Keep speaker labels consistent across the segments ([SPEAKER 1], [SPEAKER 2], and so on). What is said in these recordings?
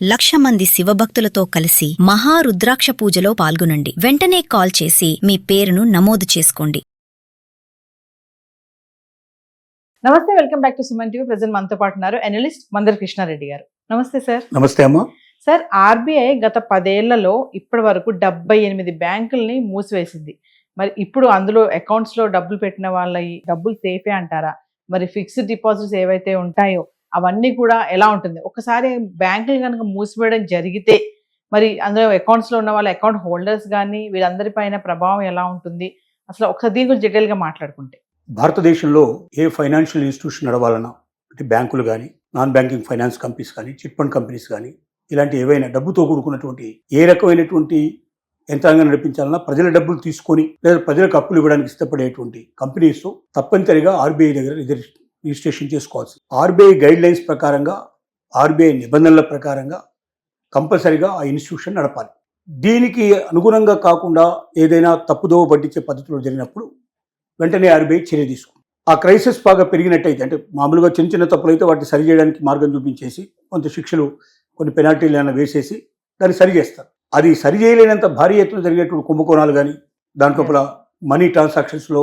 [SPEAKER 1] 1,00,000 మంది శివభక్తులతో కలిసి మహారుద్రాక్ష పూజలో పాల్గొనండి. వెంటనే కాల్ చేసి మీ పేరును నమోదు చేసుకోండి.
[SPEAKER 2] నమస్తే, welcome back to Suman TV. Present మనతో పాటు ఉన్నారు అనలిస్ట్ మందర్ కృష్ణారెడ్డి గారు. నమస్తే సార్.
[SPEAKER 3] నమస్తే అమ్మా.
[SPEAKER 2] సార్, ఆర్బీఐ గత 10 ఏళ్లలో ఇప్పటి వరకు 78 బ్యాంకుల్ని మూసివేసింది. మరి ఇప్పుడు అందులో అకౌంట్స్ లో డబ్బులు పెట్టిన వాళ్ళ డబ్బులు సేఫే అంటారా? మరి ఫిక్స్డ్ డిపాజిట్స్ ఏవైతే ఉంటాయో అవన్నీ కూడా ఎలా ఉంటుంది? ఒకసారి బ్యాంకులు కనుక మూసివేయడం జరిగితే మరి అందులో అకౌంట్స్ లో ఉన్న వాళ్ళ అకౌంట్ హోల్డర్స్ కానీ వీళ్ళందరి పైన ప్రభావం ఎలా ఉంటుంది? అసలు ఒకసారి దీని గురించి డీటెయిల్ గా మాట్లాడుకుంటే.
[SPEAKER 3] భారతదేశంలో ఏ ఫైనాన్షియల్ ఇన్స్టిట్యూషన్ నడవాలన్నా, అంటే బ్యాంకులు కానీ, నాన్ బ్యాంకింగ్ ఫైనాన్స్ కంపెనీస్ కానీ, చిట్ ఫండ్ కంపెనీస్ కానీ, ఇలాంటి ఏవైనా డబ్బుతో కూడుకున్నటువంటి ఏ రకమైనటువంటి యంత్రాంగం నడిపించాలన్నా ప్రజల డబ్బులు తీసుకొని లేదా ప్రజలకు అప్పులు ఇవ్వడానికి ఇష్టపడేటువంటి కంపెనీస్ తప్పనిసరిగా ఆర్బీఐ దగ్గర రిజిస్ట్రేషన్ చేసుకోవాల్సి. ఆర్బీఐ గైడ్ లైన్స్ ప్రకారంగా, ఆర్బీఐ నిబంధనల ప్రకారంగా కంపల్సరిగా ఆ ఇన్స్టిట్యూషన్ నడపాలి. దీనికి అనుగుణంగా కాకుండా ఏదైనా తప్పుదోవ పట్టించే పద్ధతిలో జరిగినప్పుడు వెంటనే ఆర్బీఐ చర్య తీసుకుంది. ఆ క్రైసిస్ బాగా పెరిగినట్టయితే, అంటే మామూలుగా చిన్న చిన్న తప్పులు అయితే వాటిని సరి చేయడానికి మార్గం చూపించేసి కొంత శిక్షలు, కొన్ని పెనాల్టీలు ఏమైనా వేసేసి దాన్ని సరి చేస్తారు. అది సరి చేయలేనంత భారీ ఎత్తున జరిగేటువంటి కుంభకోణాలు కానీ, దాంట్లో మనీ ట్రాన్సాక్షన్స్లో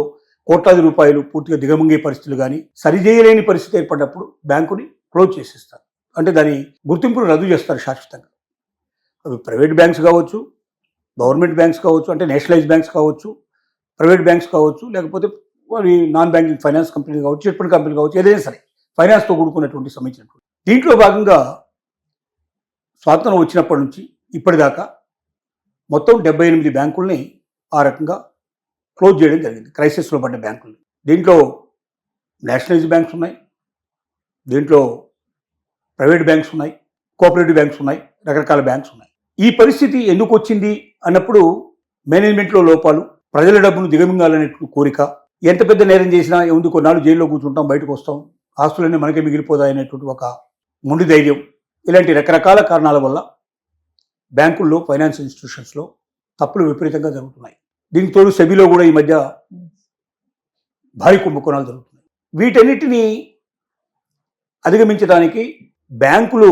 [SPEAKER 3] కోట్లాది రూపాయలు పూర్తిగా దిగమంగే పరిస్థితులు కానీ, సరి చేయలేని పరిస్థితి ఏర్పడినప్పుడు బ్యాంకుని క్లోజ్ చేసేస్తారు. అంటే దాని గుర్తింపును రద్దు చేస్తారు శాశ్వతంగా. అవి ప్రైవేట్ బ్యాంక్స్ కావచ్చు, గవర్నమెంట్ బ్యాంక్స్ కావచ్చు, అంటే నేషనలైజ్ బ్యాంక్స్ కావచ్చు, ప్రైవేట్ బ్యాంక్స్ కావచ్చు, లేకపోతే వారి నాన్ బ్యాంకింగ్ ఫైనాన్స్ కంపెనీ కావచ్చు, చిట్ ఫండ్ కంపెనీ కావచ్చు, ఏదైనా సరే ఫైనాన్స్తో కూడుకున్నటువంటి సంబంధించినటువంటి. దీంట్లో భాగంగా స్వాతంత్రం వచ్చినప్పటి నుంచి ఇప్పటిదాకా మొత్తం 78 బ్యాంకుల్ని ఆ రకంగా క్లోజ్ చేయడం జరిగింది, క్రైసిస్లో పడ్డ బ్యాంకులు. దీంట్లో నేషనలైజ్ బ్యాంక్స్ ఉన్నాయి, దీంట్లో ప్రైవేట్ బ్యాంక్స్ ఉన్నాయి, కోఆపరేటివ్ బ్యాంక్స్ ఉన్నాయి, రకరకాల బ్యాంక్స్ ఉన్నాయి. ఈ పరిస్థితి ఎందుకు వచ్చింది అన్నప్పుడు మేనేజ్మెంట్లో లోపాలు, ప్రజల డబ్బును దిగమింగాలనేటువంటి కోరిక, ఎంత పెద్ద నేరం చేసినా ఏముంది, కొన్నాళ్ళు జైల్లో కూర్చుంటాం, బయటకు వస్తాం, ఆస్తులన్నీ మనకే మిగిలిపోతాయనేటువంటి ఒక మొండి ధైర్యం, ఇలాంటి రకరకాల కారణాల వల్ల బ్యాంకుల్లో, ఫైనాన్స్ ఇన్స్టిట్యూషన్స్లో తప్పులు విపరీతంగా జరుగుతున్నాయి. దీనికి తోడు సెబీలో కూడా ఈ మధ్య భారీ కుంభకోణాలు జరుగుతున్నాయి. వీటన్నిటినీ అధిగమించడానికి బ్యాంకులు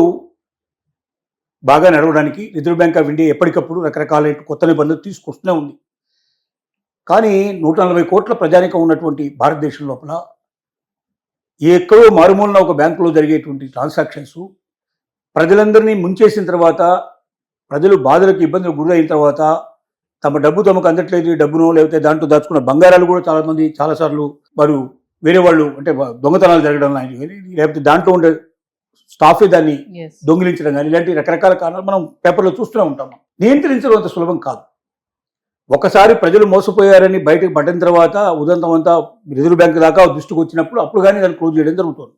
[SPEAKER 3] బాగా నడవడానికి రిజర్వ్ బ్యాంక్ ఆఫ్ ఇండియా ఎప్పటికప్పుడు రకరకాల కొత్త నిబంధనలు తీసుకొస్తూనే ఉంది. కానీ 140 కోట్ల ప్రజానికం ఉన్నటువంటి భారతదేశం లోపల ఎక్కడో మారుమూలన ఒక బ్యాంకులో జరిగేటువంటి ట్రాన్సాక్షన్స్ ప్రజలందరినీ ముంచేసిన తర్వాత, ప్రజలు బాధలకు, ఇబ్బందులకు గురైన తర్వాత, తమ డబ్బు తమకు అందట్లేదు, డబ్బును లేకపోతే దాంట్లో దాచుకున్న బంగారాలు కూడా చాలామంది చాలాసార్లు వారు వేరే వాళ్ళు, అంటే దొంగతనాలు జరగడం కానీ, లేకపోతే దాంట్లో ఉండే స్టాఫే దాన్ని దొంగిలించడం కానీ, ఇలాంటి రకరకాల కారణాలు మనం పేపర్లో చూస్తూనే ఉంటాం. నియంత్రించడం అంత సులభం కాదు. ఒకసారి ప్రజలు మోసపోయారని బయటకు పడిన తర్వాత ఉదంతం అంతా రిజర్వ్ బ్యాంక్ దాకా దృష్టికి వచ్చినప్పుడు అప్పుడు కానీ దాన్ని క్లోజ్ చేయడం జరుగుతుంది.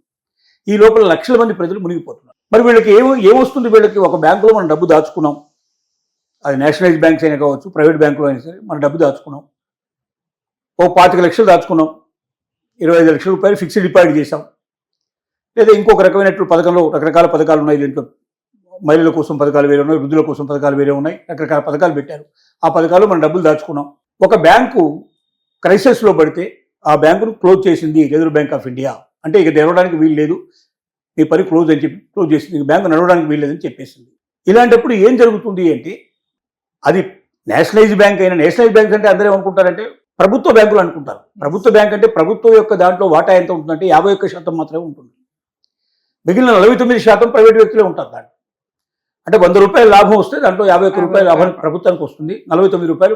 [SPEAKER 3] ఈ లోపల లక్షల మంది ప్రజలు మునిగిపోతున్నారు. మరి వీళ్ళకి ఏమొస్తుంది? వీళ్ళకి ఒక బ్యాంకులో మనం డబ్బు దాచుకున్నాం, అది నేషనలైజ్ బ్యాంక్స్ అయినా కావచ్చు, ప్రైవేట్ బ్యాంకులో అయినా సరే, మనం డబ్బు దాచుకున్నాం, ఓ 25 లక్షలు దాచుకున్నాం, 25 లక్షల రూపాయలు ఫిక్స్డ్ డిపాజిట్ చేసాం, లేదా ఇంకొక రకమైనటువంటి పథకంలో రకరకాల పథకాలు ఉన్నాయి. దీంట్లో మహిళల కోసం పథకాలు వేరే ఉన్నాయి, వృద్ధుల కోసం పథకాలు వేరే ఉన్నాయి, రకరకాల పథకాలు పెట్టారు. ఆ పథకాలు మనం డబ్బులు దాచుకున్నాం. ఒక బ్యాంకు క్రైసిస్లో పడితే ఆ బ్యాంకును క్లోజ్ చేసింది రిజర్వ్ బ్యాంక్ ఆఫ్ ఇండియా. అంటే ఇక తెరవడానికి వీలు లేదు, మీ పని క్లోజ్ అని చెప్పి క్లోజ్ చేసింది, బ్యాంకు నడవడానికి వీలు లేదని చెప్పేసింది. ఇలాంటప్పుడు ఏం జరుగుతుంది అంటే, అది నేషనలైజ్ బ్యాంక్ అయినా, నేషనలైజ్ బ్యాంక్ అంటే అందరూ ఏమనుకుంటారంటే ప్రభుత్వ బ్యాంకులు అనుకుంటారు. ప్రభుత్వ బ్యాంక్ అంటే ప్రభుత్వం యొక్క దాంట్లో వాటా ఎంత ఉంటుందంటే 51% మాత్రమే ఉంటుంది. మిగిలిన 49% ప్రైవేట్ వ్యక్తులే ఉంటారు. దాంట్లో అంటే 100 రూపాయల లాభం వస్తే దాంట్లో 51 రూపాయల లాభం ప్రభుత్వానికి వస్తుంది, 49 రూపాయలు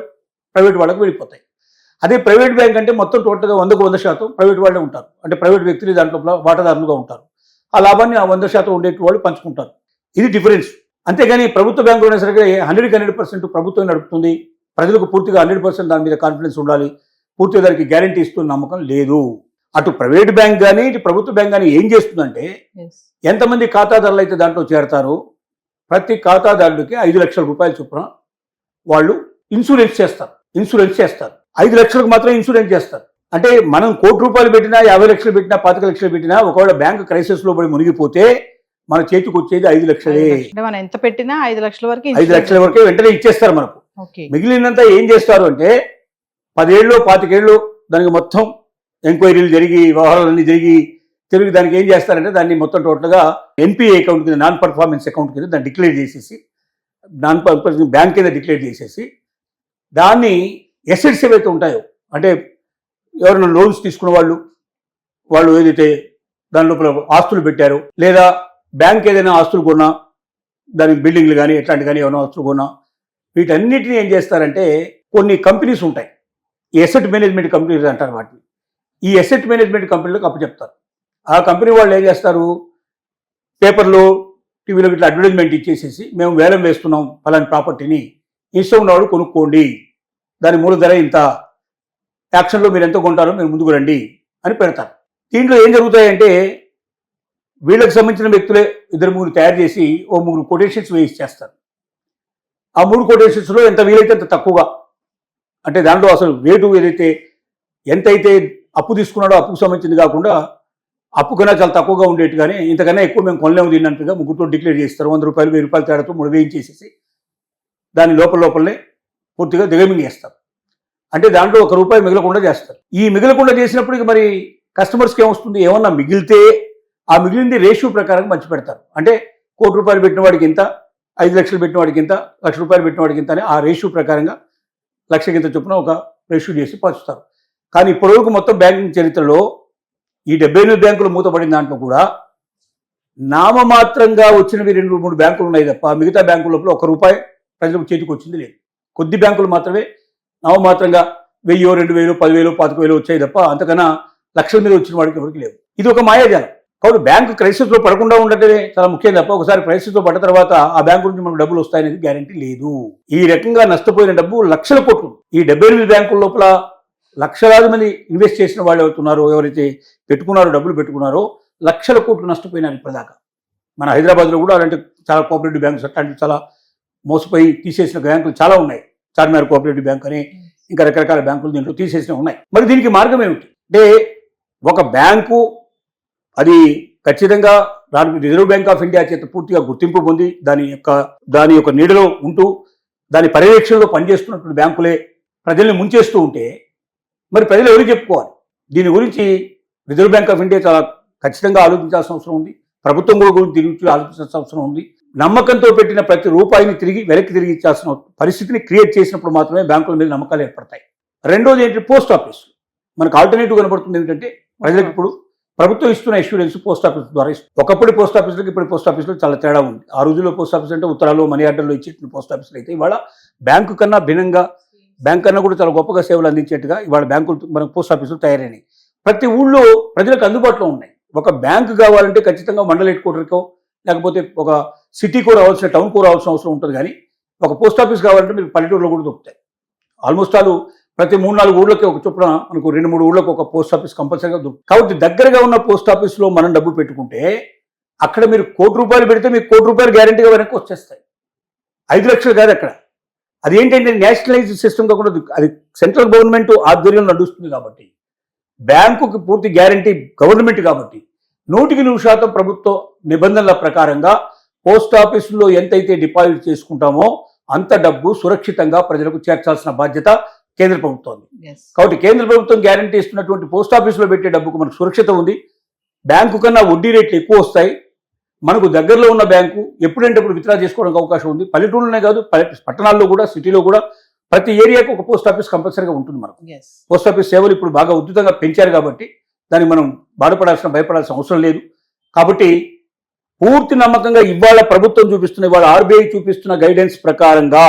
[SPEAKER 3] ప్రైవేట్ వాళ్ళకి వెళ్ళిపోతాయి. అదే ప్రైవేట్ బ్యాంక్ అంటే మొత్తం టోటల్గా 100కు 100% ప్రైవేట్ వాళ్ళే ఉంటారు, అంటే ప్రైవేట్ వ్యక్తులు దాంట్లో వాటాదారులుగా ఉంటారు. ఆ లాభాన్ని ఆ 100% ఉండేటి వాళ్ళు పంచుకుంటారు. ఇది డిఫరెన్స్. అంతేగాని ప్రభుత్వ బ్యాంకులు అయినా సరే 100% ప్రభుత్వం నడుపుతుంది, ప్రజలకు పూర్తిగా 100% దాని మీద కాన్ఫిడెన్స్ ఉండాలి, పూర్తిగా దానికి గ్యారంటీ ఇస్తున్న నమ్మకం లేదు. అటు ప్రైవేట్ బ్యాంక్ కానీ ఇటు ప్రభుత్వ బ్యాంక్ కానీ ఏం చేస్తుందంటే, ఎంతమంది ఖాతాదారులు అయితే దాంట్లో చేరతారో ప్రతి ఖాతాదారుడికి 5 లక్షల రూపాయల చొప్పున వాళ్ళు ఇన్సూరెన్స్ చేస్తారు. 5 లక్షలకు మాత్రం ఇన్సూరెన్స్ చేస్తారు. అంటే మనం 1 కోటి రూపాయలు పెట్టినా, 50 లక్షలు పెట్టినా, 25 లక్షలు పెట్టినా, ఒకవేళ బ్యాంక్ క్రైసిస్లో పడి మునిగిపోతే మన చేతికి వచ్చేది 5 లక్షలే.
[SPEAKER 2] మనం ఎంత పెట్టినా 5 లక్షల వరకు
[SPEAKER 3] 5 లక్షల వరకే వెంటనే ఇచ్చేస్తారు మనకు. మిగిలినంతా ఏం చేస్తారు అంటే 10 ఏళ్ళు 25 ఏళ్ళు దానికి మొత్తం ఎంక్వైరీలు జరిగి, వ్యవహారాలన్నీ జరిగి, తిరిగి దానికి ఏం చేస్తారంటే దాన్ని మొత్తం టోటల్గా ఎన్పిఏ అకౌంట్ కింద, నాన్ పర్ఫార్మెన్స్ అకౌంట్ కింద దాన్ని డిక్లేర్ చేసేసి, నాన్ పర్ఫార్మెన్స్ బ్యాంక్ కింద డిక్లేర్ చేసేసి, దాన్ని ఎసెట్స్ ఏవైతే ఉంటాయో, అంటే ఎవరైనా లోన్స్ తీసుకున్న వాళ్ళు ఏదైతే దాని లోపల ఆస్తులు పెట్టారో, లేదా బ్యాంక్ ఏదైనా ఆస్తులు కొన్నా, దానికి బిల్డింగ్లు కానీ ఎట్లాంటి కానీ ఏమైనా ఆస్తులు కొన్నా, వీటన్నిటిని ఏం చేస్తారంటే కొన్ని కంపెనీస్ ఉంటాయి, ఎసెట్ మేనేజ్మెంట్ కంపెనీస్ అంటారు వాటిని. ఈ ఎసెట్ మేనేజ్మెంట్ కంపెనీలకు అప్పచెప్తారు. ఆ కంపెనీ వాళ్ళు ఏం చేస్తారు, పేపర్లో టీవీలో ఇట్లా అడ్వర్టైజ్మెంట్ ఇచ్చేసేసి, మేము వేలం వేస్తున్నాం ఫలాని ప్రాపర్టీని, ఇష్టం ఉన్నవాడు కొనుక్కోండి, దాని మూల ధర ఇంత, యాక్షన్లో మీరు ఎంత కొంటారో మీరు ముందుకు రండి అని పెడతారు. దీంట్లో ఏం జరుగుతాయంటే వీళ్ళకి సంబంధించిన వ్యక్తులే 2-3 తయారు చేసి ఓ 3 కొటేషన్స్ వేయిచ్చేస్తారు. ఆ 3 కొటేషన్స్లో ఎంత వీలైతే అంత తక్కువగా, అంటే దాంట్లో అసలు రేటు ఏదైతే ఎంతైతే అప్పు తీసుకున్నాడో అప్పుకు సంబంధించింది కాకుండా అప్పు కన్నా చాలా తక్కువగా ఉండేట్టుగానే, ఇంతకన్నా ఎక్కువ మేము కొనలేము తిన్నట్టుగా ముగ్గురుతో డిక్లేర్ చేస్తారు. 100 రూపాయలు 1000 రూపాయల తేడాతో 3 వేయించేసేసి దాని లోపలనే పూర్తిగా దిగమింగేస్తారు. అంటే దాంట్లో 1 రూపాయి మిగలకుండా చేస్తారు. ఈ మిగలకుండా చేసినప్పటికీ మరి కస్టమర్స్కి ఏమొస్తుంది, ఏమన్నా మిగిలితే ఆ మిగిలింది రేషియో ప్రకారం మంచి పెడతారు. అంటే 1 కోటి రూపాయలు పెట్టిన వాడికి ఇంత, 5 లక్షలు పెట్టిన వాడికి ఇంత, 1,00,000 రూపాయలు పెట్టిన వాడికి ఇంత అని ఆ రేషియో ప్రకారంగా 1,00,000 కింద చొప్పున ఒక రేషియో చేసి పంచుతారు. కానీ ఇప్పటివరకు మొత్తం బ్యాంకింగ్ చరిత్రలో ఈ 78 బ్యాంకులు మూతపడిన దాంట్లో కూడా నామమాత్రంగా వచ్చినవి 2-3 బ్యాంకులు ఉన్నాయి తప్ప మిగతా బ్యాంకుల లోపల 1 రూపాయి ప్రజలకు చేతికి వచ్చింది లేదు. కొద్ది బ్యాంకులు మాత్రమే నామమాత్రంగా 1000, 2000, 10,000, 25,000 వచ్చాయి తప్ప అంతకన్నా లక్షల మీద వచ్చిన వాడికి ఎవరికి లేవు. ఇది ఒక మాయాజాలం. కాబట్టి బ్యాంకు క్రైసిస్లో పడకుండా ఉండటమే చాలా ముఖ్యం తప్ప ఒకసారి క్రైసిస్లో పడ్డ తర్వాత ఆ బ్యాంకు నుంచి మనకు డబ్బులు వస్తాయనేది గ్యారంటీ లేదు. ఈ రకంగా నష్టపోయిన డబ్బు లక్షల కోట్లు. ఈ 78 బ్యాంకుల లోపల లక్షలాది మంది ఇన్వెస్ట్ చేసిన వాళ్ళు అవుతున్నారో, ఎవరైతే పెట్టుకున్నారో, డబ్బులు పెట్టుకున్నారో, లక్షల కోట్లు నష్టపోయినారు ఇప్పటిదాకా. మన హైదరాబాద్లో కూడా అలాంటి చాలా కోఆపరేటివ్ బ్యాంక్స్, అట్లాంటి చాలా మోసపోయి తీసేసిన బ్యాంకులు చాలా ఉన్నాయి. చార్మినార్ కోఆపరేటివ్ బ్యాంక్ అని ఇంకా రకరకాల బ్యాంకులు దీంట్లో తీసేసినవి ఉన్నాయి. మరి దీనికి మార్గం ఏమిటి అంటే, ఒక బ్యాంకు అది ఖచ్చితంగా దానికి రిజర్వ్ బ్యాంక్ ఆఫ్ ఇండియా చేత పూర్తిగా గుర్తింపు పొంది దాని యొక్క నీడలో ఉంటూ దాని పర్యవేక్షణలో పనిచేస్తున్నటువంటి బ్యాంకులే ప్రజల్ని ముంచేస్తూ ఉంటే మరి ప్రజలు ఎవరికి చెప్పుకోవాలి? దీని గురించి రిజర్వ్ బ్యాంక్ ఆఫ్ ఇండియా చాలా ఖచ్చితంగా ఆలోచించాల్సిన అవసరం ఉంది. ప్రభుత్వం కూడా గురించి తిరిగి ఆలోచించాల్సిన అవసరం ఉంది. నమ్మకంతో పెట్టిన ప్రతి రూపాయిని వెనక్కి తిరిగి ఇచ్చాల్సిన పరిస్థితిని క్రియేట్ చేసినప్పుడు మాత్రమే బ్యాంకుల మీద నమ్మకాలు ఏర్పడతాయి. రెండోది ఏంటి, పోస్ట్ ఆఫీస్. మనకు ఆల్టర్నేటివ్ కనబడుతుంది ఏంటంటే, ప్రజలకు ఇప్పుడు ప్రభుత్వం ఇస్తున్న ఇన్సూరెన్స్ పోస్ట్ ఆఫీస్ ద్వారా ఇస్తుంది. ఒకప్పుడు పోస్ట్ ఆఫీసులకు ఇప్పుడు పోస్ట్ ఆఫీసులో చాలా తేడా ఉంది. ఆ రోజుల్లో పోస్ట్ ఆఫీస్ అంటే ఉత్తరాలు, మనీ ఆర్డర్లో ఇచ్చేటువంటి పోస్ట్ ఆఫీసులు అయితే ఇవాళ బ్యాంకు కన్నా భిన్నంగా, బ్యాంక్ కన్నా కూడా చాలా గొప్పగా సేవలు అందించేట్టుగా ఇవాళ బ్యాంకులు మనకు పోస్ట్ ఆఫీసులు తయారైనాయి. ప్రతి ఊళ్ళో ప్రజలకు అందుబాటులో ఉన్నాయి. ఒక బ్యాంకు కావాలంటే ఖచ్చితంగా మండల హెడ్ క్వార్టర్కో లేకపోతే ఒక సిటీకో రావాల్సిన, టౌన్కో రావాల్సిన అవసరం ఉంటుంది. కానీ ఒక పోస్ట్ ఆఫీస్ కావాలంటే మీకు పల్లెటూరులో కూడా దొరుకుతాయి. ఆల్మోస్ట్ ప్రతి 3-4 ఊళ్ళకి ఒక చొప్పున మనకు 2-3 ఊళ్ళకి ఒక పోస్ట్ ఆఫీస్ కంపల్సరీగా దొరుకుతుంది. కాబట్టి దగ్గరగా ఉన్న పోస్ట్ ఆఫీస్లో మనం డబ్బు పెట్టుకుంటే అక్కడ మీరు 1 కోటి రూపాయలు పెడితే మీకు 1 కోటి రూపాయలు గ్యారెంటీగా వెనక్కి వచ్చేస్తాయి. 5 లక్షలు కాదు అక్కడ. అది ఏంటంటే నేషనలైజ్డ్ సిస్టమ్ కాకుండా అది సెంట్రల్ గవర్నమెంట్ ఆధ్వర్యంలో నడుస్తుంది. కాబట్టి బ్యాంకుకి పూర్తి గ్యారంటీ గవర్నమెంట్. కాబట్టి 100% ప్రభుత్వ నిబంధనల ప్రకారంగా పోస్ట్ ఆఫీసులో ఎంతైతే డిపాజిట్ చేసుకుంటామో అంత డబ్బు సురక్షితంగా ప్రజలకు చేర్చాల్సిన బాధ్యత కేంద్ర ప్రభుత్వం. కాబట్టి కేంద్ర ప్రభుత్వం గ్యారంటీ ఇస్తున్నటువంటి పోస్ట్ ఆఫీసులో పెట్టే డబ్బుకు మనకు సురక్షిత ఉంది. బ్యాంకు కన్నా వడ్డీ రేట్లు ఎక్కువ వస్తాయి. మనకు దగ్గరలో ఉన్న బ్యాంకు ఎప్పుడంటే అప్పుడు విత్డ్రా చేసుకోవడానికి అవకాశం ఉంది. పల్లెటూరులోనే కాదు, పట్టణాల్లో కూడా, సిటీలో కూడా ప్రతి ఏరియాకు ఒక పోస్ట్ ఆఫీస్ కంపల్సరీగా ఉంటుంది. మనకు పోస్ట్ ఆఫీస్ సేవలు ఇప్పుడు బాగా ఉధృతంగా పెంచారు కాబట్టి దానికి మనం భయపడాల్సిన అవసరం లేదు. కాబట్టి పూర్తి నమ్మకంగా ఇవాళ ప్రభుత్వం చూపిస్తున్న, ఇవాళ ఆర్బీఐ చూపిస్తున్న గైడెన్స్ ప్రకారంగా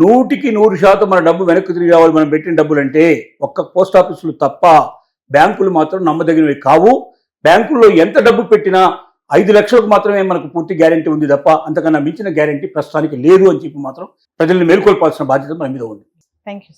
[SPEAKER 3] 100% మన డబ్బు వెనక్కి తిరిగి రావాలి. మనం పెట్టిన డబ్బులు అంటే ఒక్క పోస్ట్ ఆఫీసులు తప్ప బ్యాంకులు మాత్రం నమ్మదగినవి కావు. బ్యాంకుల్లో ఎంత డబ్బు పెట్టినా 5 లక్షలకు మాత్రమే మనకు పూర్తి గ్యారెంటీ ఉంది తప్ప అంతకన్నా మించిన గ్యారెంటీ ప్రస్తుతానికి లేదు అని చెప్పి మాత్రం ప్రజల్ని మేల్కొల్పాల్సిన బాధ్యత మన మీద ఉంది.
[SPEAKER 2] Thank you.